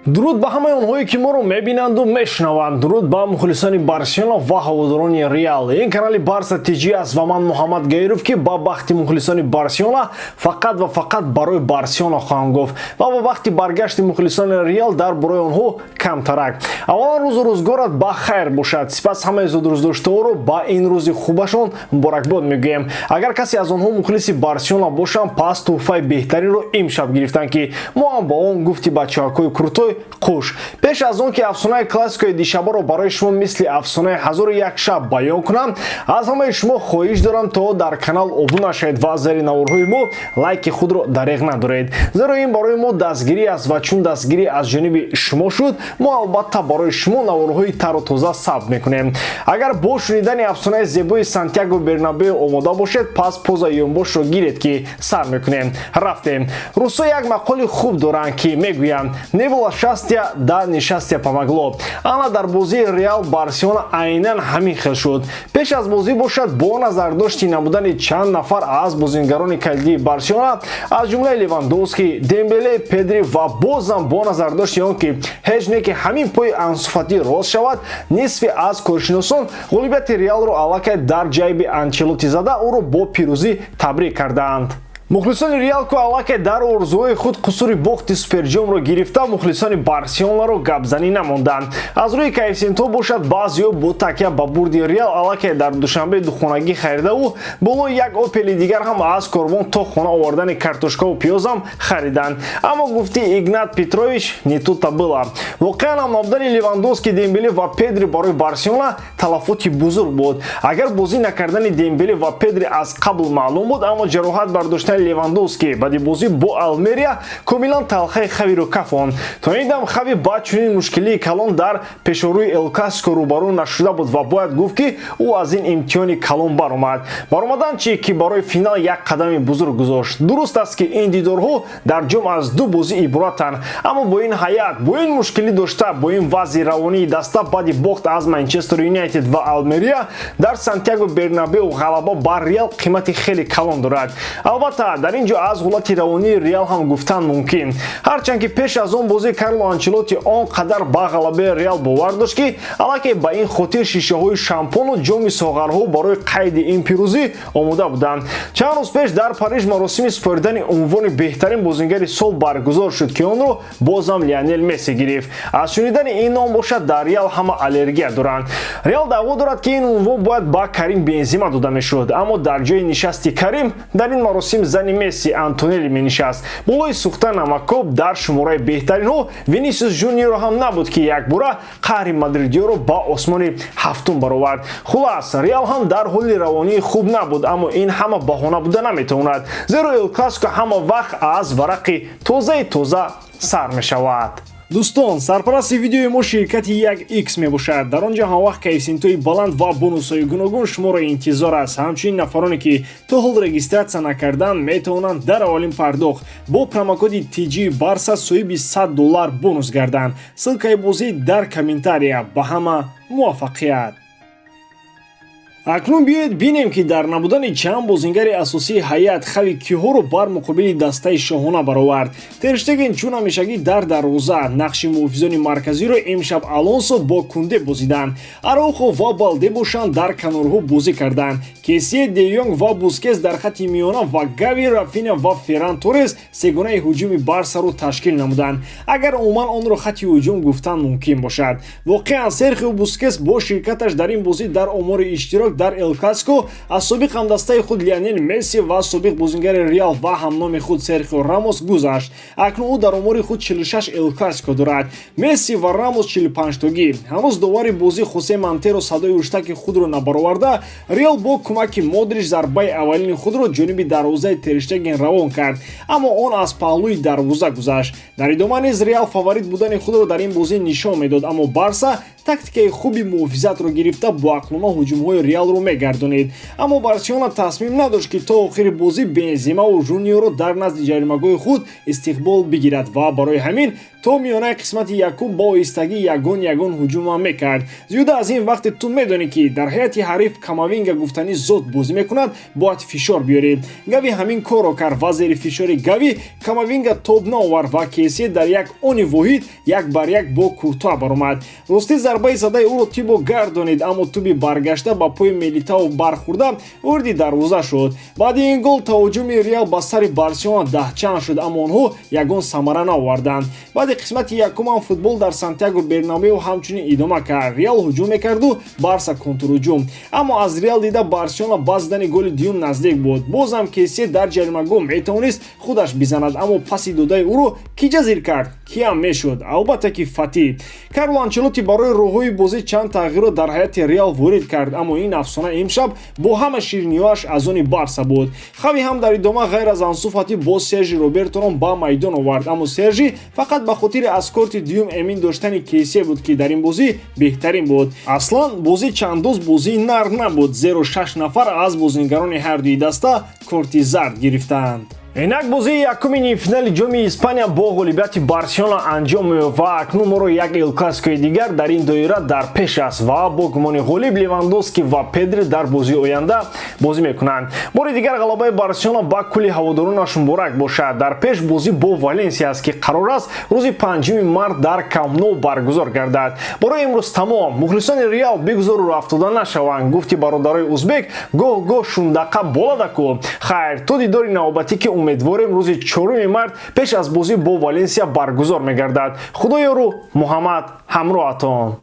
дуруд ба ҳамаи онҳое ки моро мебинанду мешунаванд. Дуруд ба мухлисони Барселона ва ҳаводорони Реал. Ин канали Барса ТГ аст ва ман Муҳаммад Гаиров ки ба бахти мухлисони Барселона фақат ва фақат барои Барселона хоҳам гуфт ва ба вақти баргашти мухлисони Реал дар бораи онҳо камтарак. Аввалан рӯзу рӯзгорат ба хайр бошад. Сипас ҳамаи зудрӯздоштаҳоро ба ин рӯзи хубашон муборакбод мегӯем. Агар касе аз онҳо мухлиси Барселона бошанд, пас туҳфаи беҳтаринро имшаб гирифтанд ки мо ҳам ба он гуфти бачаҳакҳои крутои хуш. Пеш аз он ки афсонаи классикои дишабаро барои шумо мисли афсонаи ҳазору як шаб баён кунам, аз ҳамаи шумо хоҳиш дорам то дар канал обуна шавед ва зари наворҳои мо лайки худро дареғ надоред. Зеро ин барои мо дастгирӣ аст ва чун дастгирӣ аз ҷониби шумо шуд, мо албатта барои шумо наворҳои тару тоза сабт мекунем. Агар бо шунидани афсонаи зебои Сантьяго Бернабеу омода бошед, пас поза ёнбошро гиред ки сар мекунем. Рафтем. Русо як мақоли хуб доранд ки мегӯянд: не было счастья, да несчастье помогло. Ана дар бозии Реал Барселона айнан ҳамин хел шуд. Пеш аз бозӣ бошад, бо назардошти намудани чанд нафар аз бозингарони калидии Барселона, аз ҷумлаи Левандовски, Дембеле, Педри ва бозам бо назардошти он ки ҳеҷ не ки ҳамин пои Ансу Фати рост шавад, нисфи аз коршиносон ғолибияти Реалро аллакай дар ҷайби Анчелоти зада ӯро бо пирӯзӣ табрик кардаанд. мухлисони Реал ко аллакай дар орзуҳои худ қусури бохти суперҷомро гирифта, мухлисони Барселонаро гапзанӣ намонданд. Аз рӯи коэффициентҳо бошад, баъзеҳо бо такя ба бурди Реал аллакай дар душанбе духонагӣ харидаву болои як опели дигар ҳам аз корвон то хона овардани картошкаву пиёзам хариданд. Аммо гуфти Игнат Петрович не тут-то было. Воқеан ҳам намудани Левандовски, Дембеле ва Педри барои Барселона талафоти бузург буд. Агар бозӣ накардани Дембеле ва Педри аз қабл маълум буд, аммо ҷароҳат бардоштани Левандовски баъди бозӣ бо Алмерия комилан талхаи Хавиро кафон. То ин дам Хави ба чунин мушкилии калон дар пешорӯи Эл Классико рӯбарӯ нашуда буд ва бояд гуфт ки ӯ аз ин имтиҳони калон баромад. Баромадан чи ки барои финал як қадами бузург гузошт. Дуруст аст ки ин дидорҳо дар ҷом аз ду бозӣ иборатанд, аммо бо ин ҳаят, бо ин мушкилӣ дошта, бо ин вазъи равонии даста баъди бохт аз Манчестер Юнайтед ва Алмерия дар Сантьяго Бернабеу ғалаба бар Реал қимати хеле калон дорад. Албатта дар ин ҷо аз ҳолати равонии Реал ҳам гуфтан мумкин. Ҳарчанд ки пеш аз он бозӣ Карло Анчелоти он қадар ба ғалабаи Реал бовар дошт ки аллакай ба ин хотир шишаҳои шампону ҷоми соғарҳо барои қайди ин пирӯзӣ омода буданд. Чанд рӯз пеш дар Париж маросими супоридани унвони беҳтарин бозингари сол баргузор шуд ки онро бозам Лионел Месси гирифт. Аз шунидани ин ном бошад, дар Реал ҳама аллергия доранд. Реал даъво дорад ки ин унвон бояд ба Карим Бензема дода мешуд, аммо дар ҷои нишасти Карим дар ин маросим зани Месси Антонели менишаст. Болои сӯхта намакоб дар шумораи беҳтаринҳо Винисиус Ҷуниорро ҳам набуд ки якбора қаҳри мадридиёро ба осмони ҳафтум баровард. Хулас, Реал ҳам дар ҳоли равонии хуб набуд, аммо ин ҳама баҳона буда наметавонад. Зеро Эл Классико ҳама вақт аз варақи тозаи тоза сар мешавад. дӯстон, сарпарасти видеои мо ширкати 1x мебошад. дар он ҷо ҳамвақт коэффициентҳои баланд ва бонусҳои гуногун шуморо интизор аст. ҳамчунин нафароне ки то ҳол регистратсия накарданд метавонанд дар аввалин пардохт бо промокоди TG Barsa соҳиби $100 бонус гарданд. ссилкаи бозӣ дар комментария. Ба ҳама муваффақият. акнун биёед бинем ки дар набудани чанд бозингари асосии ҳайат Хави киҳоро бар муқобили дастаи шоҳона баровард. Тер Штеген чун ҳамешагӣ дар дарвоза. нақши муҳофизони марказиро имшаб Алонсо бо Кунде бозиданд. Араухо ва Балде бошанд дар канорҳо бозӣ карданд. Кесие, Де Йонг ва Бускетс дар хати миёна ва Гави, Рафиня ва Ферран Торрес сегонаи ҳуҷуми Барсаро ташкил намуданд. агар умуман онро хати ҳуҷум гуфтан мумкин бошад. воқеан Серхио Бускетс бо ширкаташ дар ин бозӣ дар омори иштирок дар Эл Классико аз собиқ ҳамдастаи худ Лионел Месси ва собиқ бозингари Реал ва ҳамноми худ Серхио Рамос гузашт. акнун ӯ дар омори худ 46 Эл Классико дорад. Месси ва Рамос 45-тогӣ. ҳанӯз довари бозӣ Хосе Монтеро садои уштаки худро набароварда, Реал бо кӯмаки Модрич зарбаи аввалини худро ҷониби дарвозаи Тер Штеген равон кард, аммо он аз паҳлӯи дарвоза гузашт. дар идома низ Реал фаворит будани худро дар ин бозӣ нишон медод, аммо Барса тактикаи хуби муҳофизатро гирифта бо ақлона ҳуҷумҳои Реалро мегардонид. Аммо Барселона тасмим надошт ки то охири бозӣ Бензема Жуниорро дар назди ҷаримагоҳи худ истиқбол бигирад ва барои ҳамин то миёнаи қисмати якум бо оҳистагӣ ягон ҳуҷума мекард. Зиёда аз ин вақте ту медонӣ ки дар ҳайати ҳариф Камавинга гуфтанӣ зот бозӣ мекунад, бояд фишор биёрӣ. Гави ҳамин корро кард ва зери фишори Гави Камавинга тоб наовард ва Кейсе дар як они воҳид 1-1 бо Куртуа баромад. Ростӣ зарбаи задаи ӯро Тибо гардонид, аммо туби баргашта ба пои Милитао бархӯрда урди дарвоза шуд. Баъди ин гол таҳоҷуми Реал ба сари Барселона даҳчанд шуд, аммо онҳо ягон самара наоварданд. Баъди қисмати якумам футбол дар Сантьяго Бернабеу ҳамчунин идома кард. Реал ҳуҷум мекарду Барса контрҳуҷум. Аммо аз Реал дида Барселона ба зидани голи дуюм наздик буд. Бозам Кейсе дар ҷаримагоҳ метавонист худаш бизанад, аммо паси додаи ӯро ки ҷазир кард? Киам мешуд? Албатта ки Фати. Карло Анчелотти барои роҳҳои бозӣ чанд тағйирот дар ҳайати Реал ворид кард, аммо ин афсона имшаб бо ҳама ширниёаш аз они Барса буд. Хави ҳам дар идома ғайр аз Ансу Фати боз Сержи Роберторо ба майдон овард, аммо Сержи фақат ба хотири аз корти дуюм эмин доштани Кейсе буд ки дар ин бозӣ беҳтарин буд. Аслан бозӣ чандоз бозии нарм набуд, зеро 6 нафар аз бозигарони ҳардуи даста корти зард гирифтанд. Инак бозии якуми нимфинали ҷоми Испания бо ғолибияти Барселона анҷом меёфт ва акнун моро як эл классикои дигар дар ин доира дар пеш аст ва бо гумони ғолиб Левандовски ва Педри дар бозии оянда бозӣ мекунанд. Бори дигар ғалабаи Барселона ба кулли ҳаводоронаш муборак бошад. Дар пеш бозӣ бо Валенсия аст ки қарор аст рӯзи 5 март дар Камп Nou баргузор гардад. Барои имрӯз тамом. Мухлисони Реал бигузору рафтода нашаванд. гуфти бародарои узбек гоҳ-гоҳ шундақа боладаку. Хайр, то дидори навбатӣ ки умедворем рӯзи 4 март пеш аз бозӣ бо Валенсия баргузор мегардад. Худоёру Муҳаммад ҳамроҳатон.